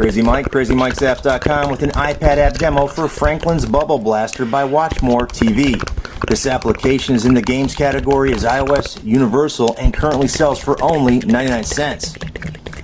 Crazy Mike, CrazyMikesApps.com with an iPad app demo for Franklin's Bubble Blaster by Watchmore TV. This application is in the games category as iOS Universal and currently sells for only 99 cents.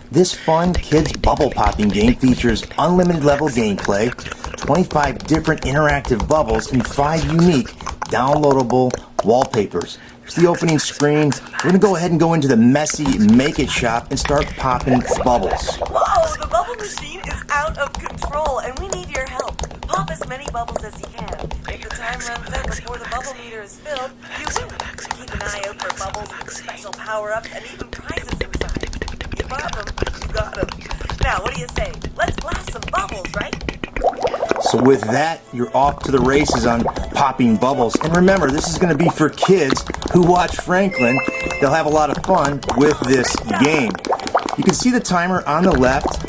This fun kids bubble popping game features unlimited level gameplay, 25 different interactive bubbles, and 5 unique downloadable wallpapers. Here's the opening screen. We're going to go ahead and go into the messy Make It shop and start popping bubbles. Whoa, the bubble machine is out of control and we need your help. Pop as many bubbles as you can. If the time runs out before the bubble meter is filled, you win. Keep an eye out for bubbles, special power-ups, and even prizes inside. You pop them, you got them. Now, what do you say? Let's blast some bubbles, right? So with that, you're off to the races on popping bubbles. And remember, this is going to be for kids who watch Franklin. They'll have a lot of fun with this game. You can see the timer on the left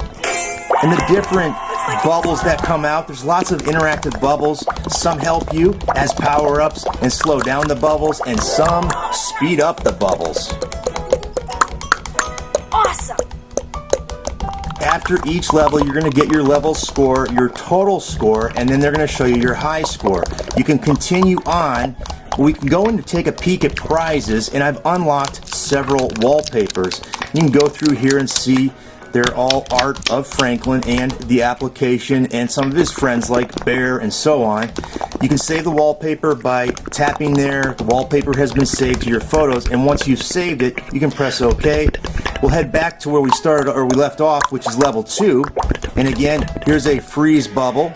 and the different bubbles that come out. There's lots of interactive bubbles. Some help you as power-ups and slow down the bubbles, and some speed up the bubbles. Awesome! After each level, you're going to get your level score, your total score, and then they're going to show you your high score. You can continue on. We can go in to take a peek at prizes, and I've unlocked several wallpapers. You can go through here and see they're all art of Franklin and the application and some of his friends like Bear and so on. You can save the wallpaper by tapping there. The wallpaper has been saved to your photos, and once you've saved it, you can press OK. We'll head back to where we started, or we left off, which is level 2. And again, here's a freeze bubble.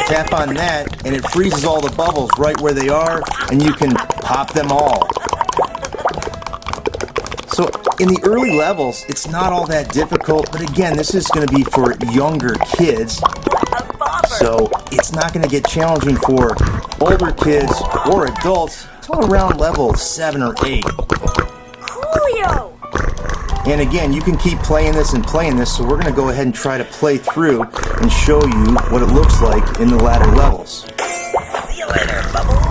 Tap on that, and it freezes all the bubbles right where they are, and you can pop them all. So in the early levels, it's not all that difficult, but again, this is going to be for younger kids. So it's not going to get challenging for older kids or adults until around level 7 or 8. Coolio! And again, you can keep playing this and playing this, so we're going to go ahead and try to play through and show you what it looks like in the latter levels. See you later, Bubble.